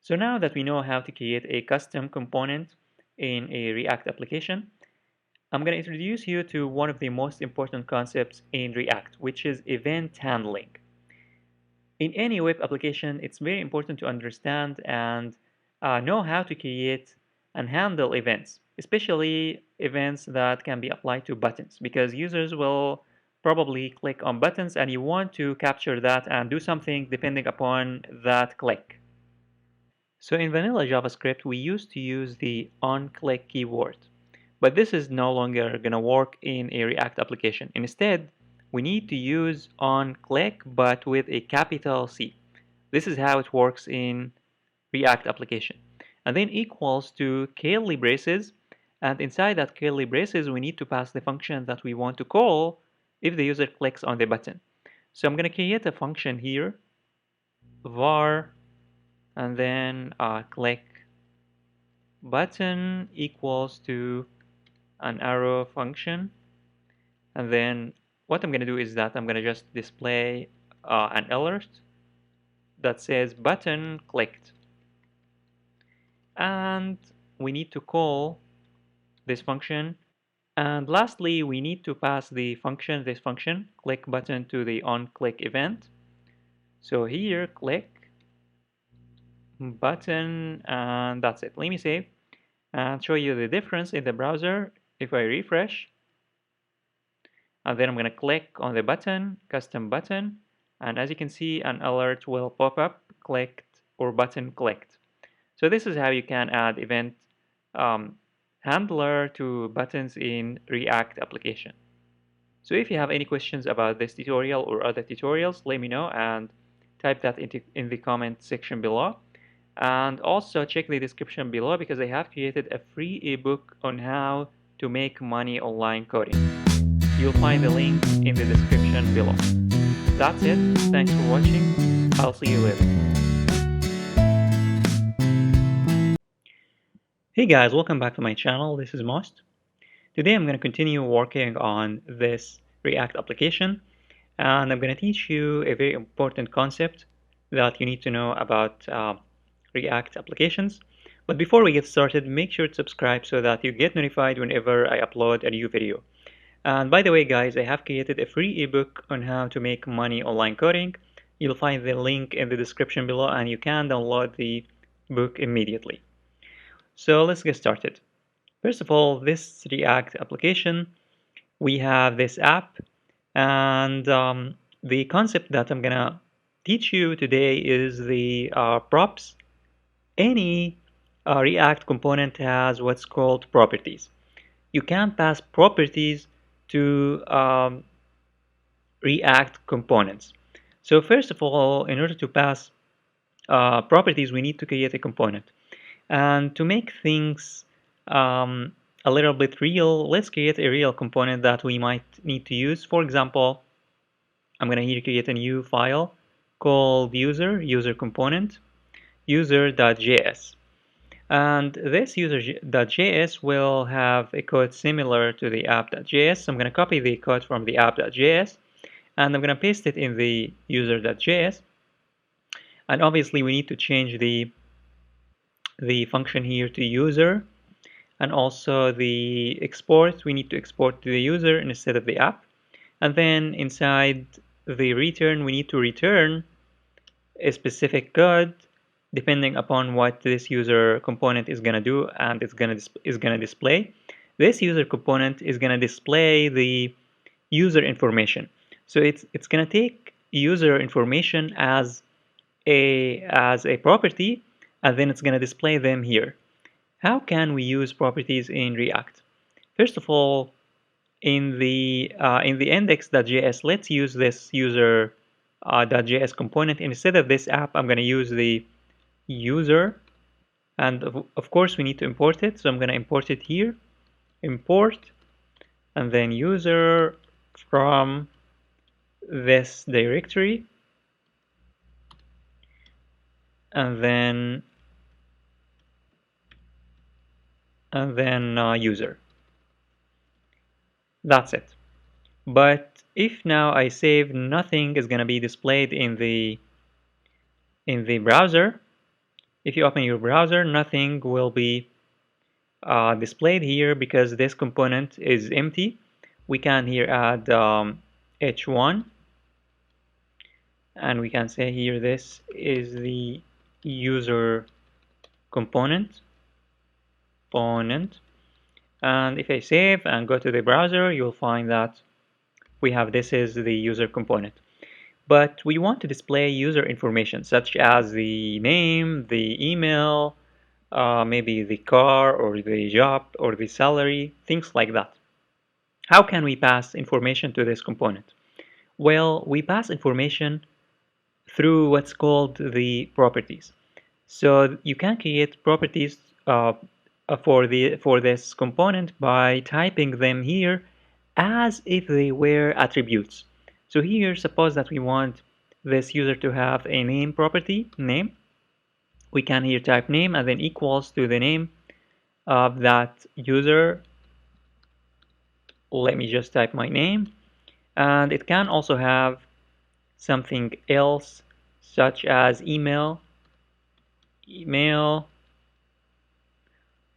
So now that we know how to create a custom component in a React application, I'm going to introduce you to one of the most important concepts in React, which is event handling. In any web application, it's very important to understand and know how to create and handle events, especially events that can be applied to buttons, because users will probably click on buttons and you want to capture that and do something depending upon that click. So in vanilla JavaScript, we used to use the onClick keyword, but this is no longer going to work in a React application. Instead, we need to use onClick, but with a capital C. This is how it works in React application. And then equals to curly braces, and inside that curly braces, we need to pass the function that we want to call if the user clicks on the button. So I'm going to create a function here, var, and then click button equals to an arrow function. And then what I'm going to do is that I'm going to just display an alert that says button clicked. And we need to call this function. And lastly, we need to pass this function, click button, to the onClick event. So here, click button, and that's it. Let me save and show you the difference in the browser. If I refresh, and then I'm going to click on the button, custom button, and as you can see, an alert will pop up, clicked or button clicked. So this is how you can add event um, handler to buttons in React application. So if you have any questions about this tutorial or other tutorials, let me know and type that in the comment section below. And also check the description below because I have created a free ebook on how to make money online coding. You'll find the link in the description below. That's it. Thanks for watching. I'll see you later. Hey guys, welcome back to my channel. This is Most. Today I'm going to continue working on this React application, and I'm going to teach you a very important concept that you need to know about React applications. But before we get started, make sure to subscribe so that you get notified whenever I upload a new video. And by the way, guys, I have created a free ebook on how to make money online coding. You'll find the link in the description below, and you can download the book immediately. So let's get started. First of all, this React application, we have this app, and the concept that I'm gonna teach you today is the props. Any React component has what's called properties. You can pass properties to React components. So first of all, in order to pass properties, we need to create a component. And to make things a little bit real, let's create a real component that we might need to use. For example, I'm going to here create a new file called user component, user.js. And this user.js will have a code similar to the app.js. So I'm going to copy the code from the app.js and I'm going to paste it in the user.js. And obviously we need to change the function here to user, and also the export, we need to export to the user instead of the app. And then inside the return, we need to return a specific code depending upon what this user component is going to do, and it's going to display. This user component is going to display the user information. So it's going to take user information as a property, and then it's going to display them here. How can we use properties in React? First of all, in the index.js, let's use this user.js component. Instead of this app, I'm going to use the user, and of course we need to import it. So I'm going to import it here, import, and then user from this directory, and then user. That's it. But if now I save, nothing is going to be displayed in the browser. If you open your browser, nothing will be displayed here because this component is empty. We can here add h1, and we can say here this is the user component. And if I save and go to the browser, you'll find that we have this is the user component. But we want to display user information such as the name, the email, maybe the car or the job or the salary, things like that. How can we pass information to this component? Well, we pass information through what's called the properties. So you can create properties for this component by typing them here as if they were attributes. So here, suppose that we want this user to have a name property, name. We can here type name and then equals to the name of that user. Let me just type my name. And it can also have something else such as email,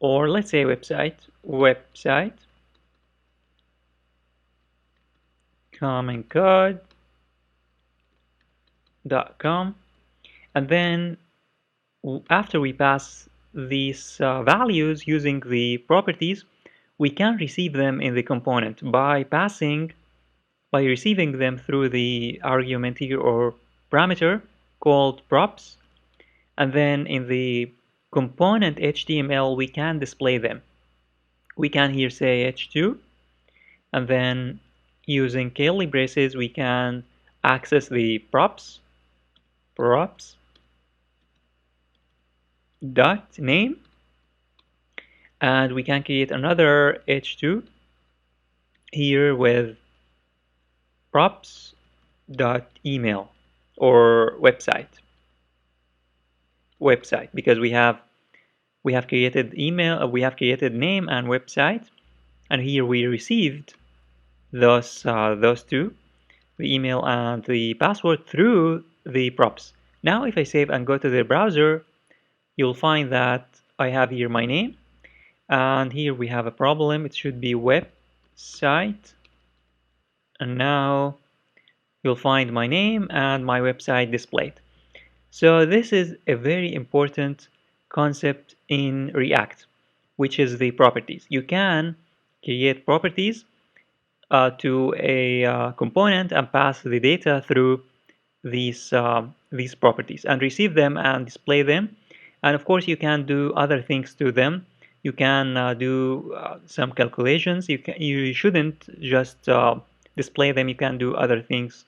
or let's say website, commoncode.com. And then after we pass these values using the properties, we can receive them in the component by receiving them through the argument here or parameter called props. And then in the component HTML, we can display them. We can here say h2, and then using curly braces, we can access the props dot name, and we can create another h2 here with props dot email or website, because we have created email, we have created name and website, and here we received those two, the email and the password, through the props. Now if I save and go to the browser, you'll find that I have here my name, and here we have a problem. It should be website, and now you'll find my name and my website displayed. So this is a very important concept in React, which is the properties. You can create properties to a component and pass the data through these properties and receive them and display them. And of course, you can do other things to them. You can do some calculations. You shouldn't just display them. You can do other things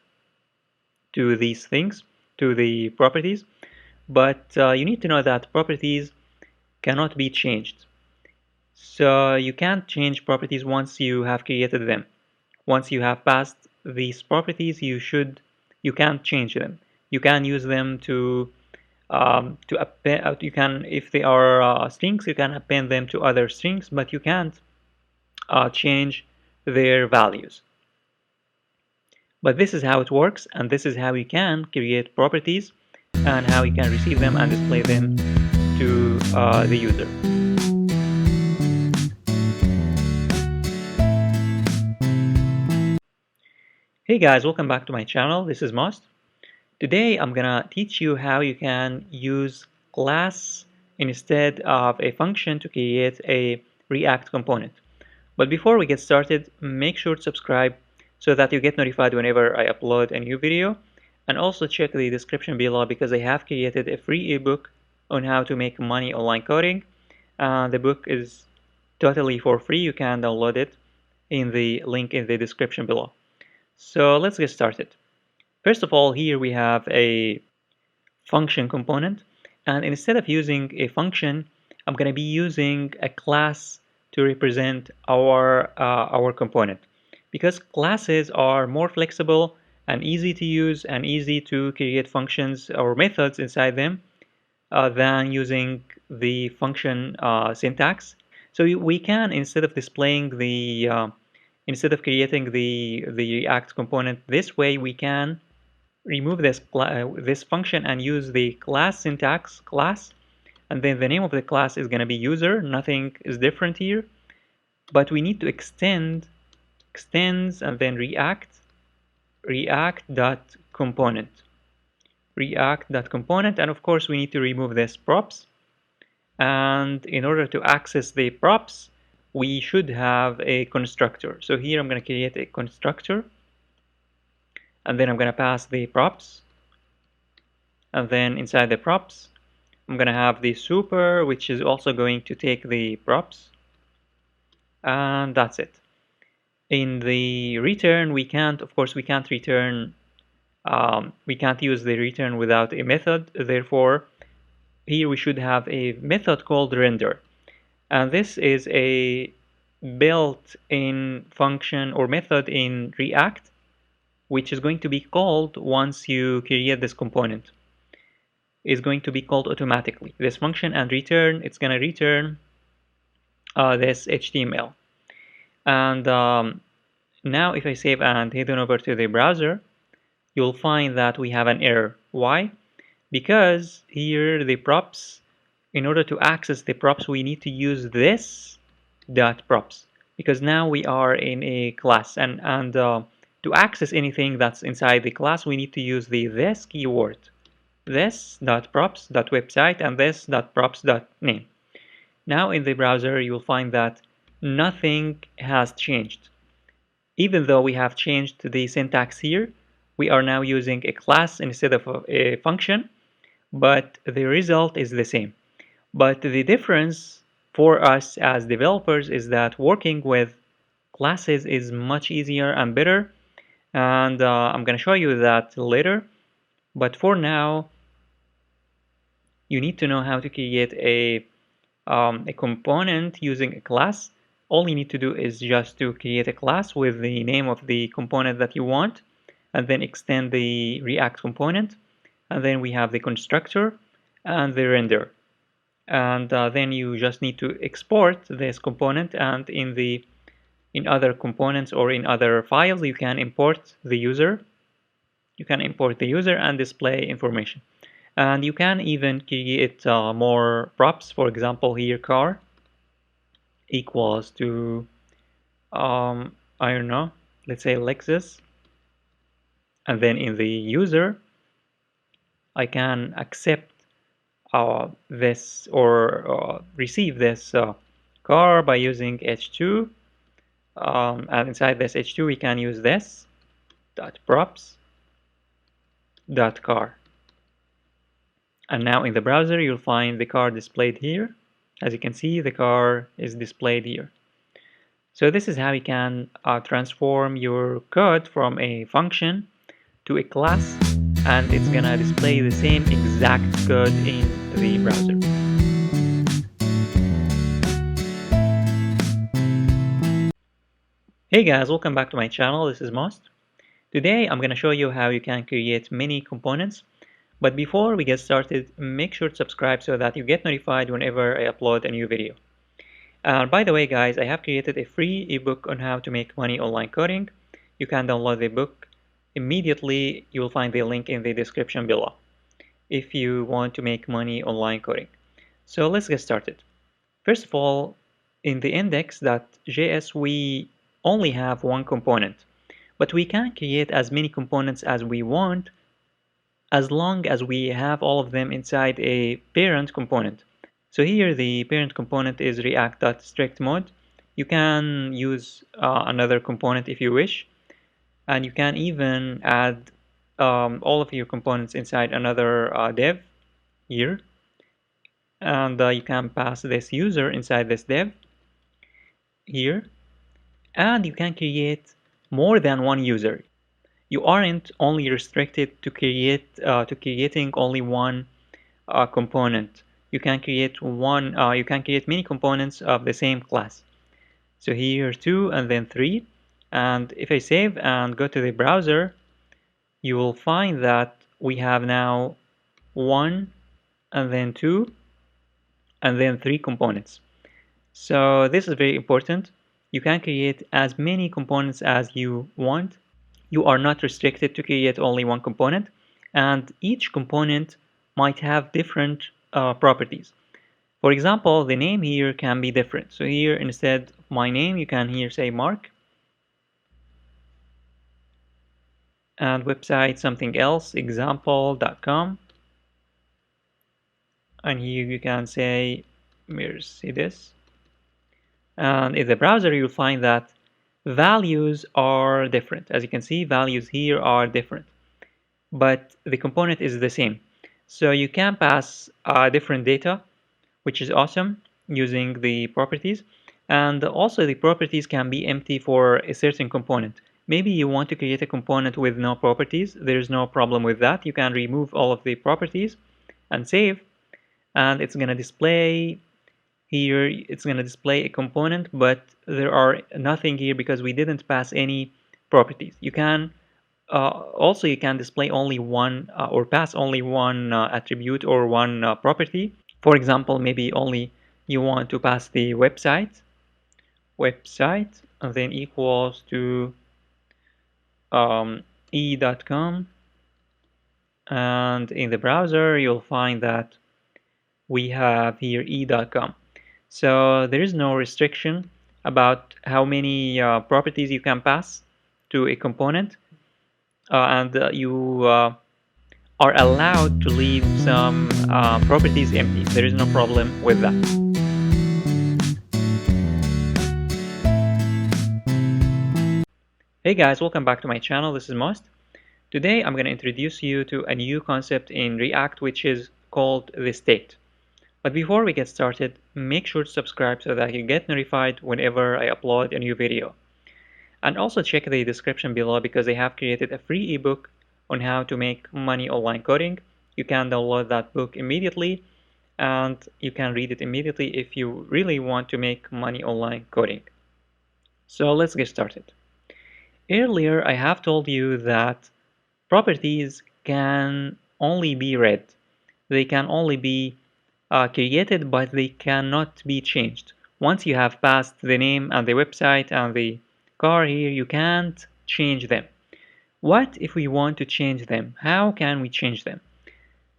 to these things, to the properties. But you need to know that properties cannot be changed. So you can't change properties once you have created them. Once you have passed these properties, you can't change them. You can use them to append. You can, if they are strings, you can append them to other strings, but you can't change their values. But this is how it works, and this is how you can create properties and how you can receive them and display them to the user. Hey guys, welcome back to my channel. This is Most. Today I'm gonna teach you how you can use class instead of a function to create a React component. But before we get started, make sure to subscribe so that you get notified whenever I upload a new video, and also check the description below because I have created a free ebook on how to make money online coding. The book is totally for free. You can download it in the link in the description below. So let's get started. First of all, here we have a function component, and instead of using a function, I'm going to be using a class to represent our component, because classes are more flexible and easy to use and easy to create functions or methods inside them than using the function syntax. So we can, instead of displaying instead of creating the React component this way, we can remove this function and use the class syntax, class, and then the name of the class is going to be user. Nothing is different here, but we need to extends, and then react.component, and of course we need to remove this props. And in order to access the props, we should have a constructor. So here I'm going to create a constructor, and then I'm going to pass the props, and then inside the props I'm going to have the super, which is also going to take the props, and that's it. In the return, of course we can't return, we can't use the return without a method. Therefore here we should have a method called render, and this is a built-in function or method in React, which is going to be called once you create this component. Is going to be called automatically, this function, and return, it's going to return this HTML. And now if I save and head on over to the browser, you'll find that we have an error. Why? Because here the props, in order to access the props, we need to use this dot props, because now we are in a class, and to access anything that's inside the class, we need to use the this keyword, this dot props dot website, and this dot props dot name. Now in the browser, you will find that nothing has changed. Even though we have changed the syntax here, we are now using a class instead of a function, but the result is the same. But the difference for us as developers is that working with classes is much easier and better, and I'm going to show you that later. But for now, you need to know how to create a component using a class. All you need to do is just to create a class with the name of the component that you want, and then extend the React component, and then we have the constructor and the render. And then you just need to export this component, and in other components or in other files you can import the user. You can import the user and display information. And you can even create more props. For example, here car equals to I don't know, let's say Lexus, and then in the user I can accept this or receive this car by using h2, and inside this h2 we can use this dot props dot car. And now in the browser you'll find the car displayed here. As you can see, the car is displayed here. So this is how you can transform your code from a function to a class, and it's gonna display the same exact code in the browser. Hey guys, welcome back to my channel. This is Most. Today I'm gonna show you how you can create many components. But before we get started, make sure to subscribe so that you get notified whenever I upload a new video. By the way, guys, I have created a free ebook on how to make money online coding. You can download the book immediately. You will find the link in the description below if you want to make money online coding. So let's get started. First of all, in the index.js, we only have one component, but we can create as many components as we want, as long as we have all of them inside a parent component. So here the parent component is react.strict_mode. You can use another component if you wish, and you can even add all of your components inside another div here, and you can pass this user inside this div here, and you can create more than one user. You aren't only restricted to creating only one component. You can create many components of the same class. So here 2 and then 3, and if I save and go to the browser, you will find that we have now 1 and then 2 and then 3 components. So this is very important. You can create as many components as you want. You are not restricted to create only one component, and each component might have different properties. For example, the name here can be different. So here, instead of my name, you can here say Mark, and website something else, example.com, and here you can say Mercedes. And in the browser, you'll find that values are different. As you can see, values here are different, but the component is the same. So you can pass different data, which is awesome, using the properties. And also the properties can be empty for a certain component. Maybe you want to create a component with no properties. There's no problem with that. You can remove all of the properties and save, and it's going to display here. It's going to display a component, but there are nothing here because we didn't pass any properties. You can also you can display only one or pass only one attribute or one property. For example, maybe only you want to pass the website, and then equals to e.com, and in the browser you'll find that we have here e.com. So there is no restriction about how many properties you can pass to a component, and you are allowed to leave some properties empty. There is no problem with that. Hey guys, welcome back to my channel. This is Most. Today I'm going to introduce you to a new concept in React, which is called the state. But before we get started, make sure to subscribe so that you get notified whenever I upload a new video. And also check the description below because I have created a free ebook on how to make money online coding. You can download that book immediately and you can read it immediately if you really want to make money online coding. So let's get started. Earlier, I have told you that properties can only be read. They can only be created, but they cannot be changed. Once you have passed the name and the website and the car here, you can't change them. What if we want to change them? How can we change them?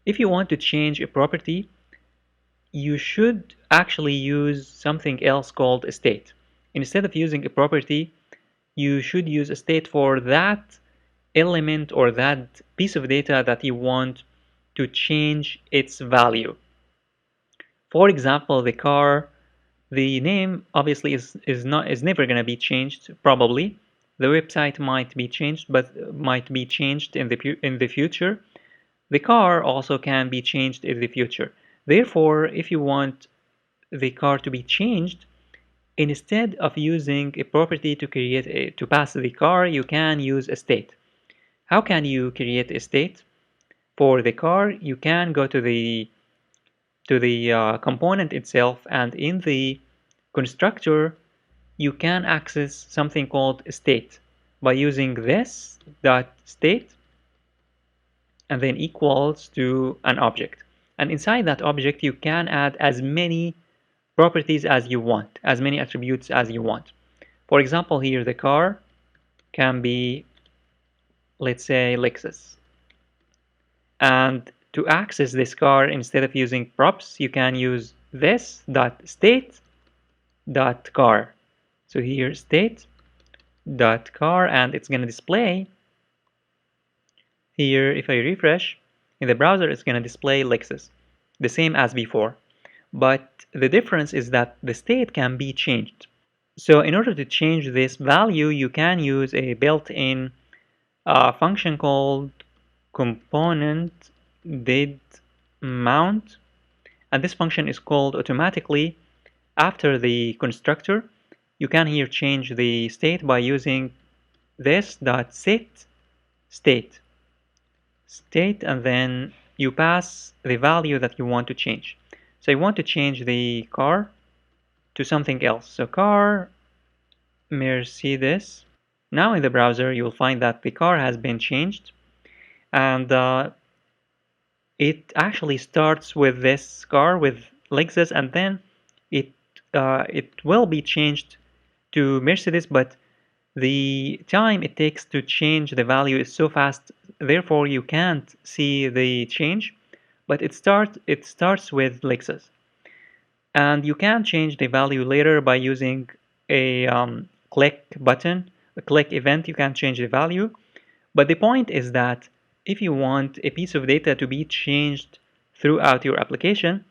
If you want to change a property, you should actually use something else called a state. Instead of using a property, you should use a state for that element or that piece of data that you want to change its value. For example, the car, the name obviously is never going to be changed probably. The website might be changed, but might be changed in the future. The car also can be changed in the future. Therefore, if you want the car to be changed, instead of using a property to pass the car, you can use a state. How can you create a state for the car? You can go to the component itself, and in the constructor, you can access something called state by using this dot state and then equals to an object. And inside that object, you can add as many properties as you want, as many attributes as you want. For example, here the car can be, let's say, Lexus. And to access this car, instead of using props, you can use this dot state dot car. So here state dot car, and it's going to display here. If I refresh in the browser, it's going to display Lexus, the same as before. But the difference is that the state can be changed. So in order to change this value, you can use a built-in function called component did mount, and this function is called automatically after the constructor. You can here change the state by using this dot set state, and then you pass the value that you want to change. So I want to change the car to something else. So car Mercedes. Now in the browser, you will find that the car has been changed, and it actually starts with this car with Lexus, and then it will be changed to Mercedes, but the time it takes to change the value is so fast, therefore you can't see the change, but it starts with Lexus. And you can change the value later by using a click button, a click event. You can change the value. But the point is that if you want a piece of data to be changed throughout your application,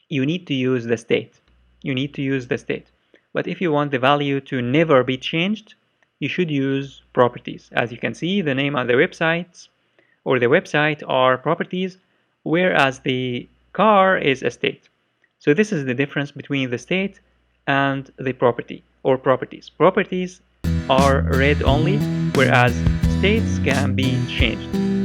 you need to use the state. You need to use the state. But if you want the value to never be changed, you should use properties. As you can see, the name of the websites or the website are properties, whereas the car is a state. So this is the difference between the state and the property or properties. Properties are read only, whereas states can be changed.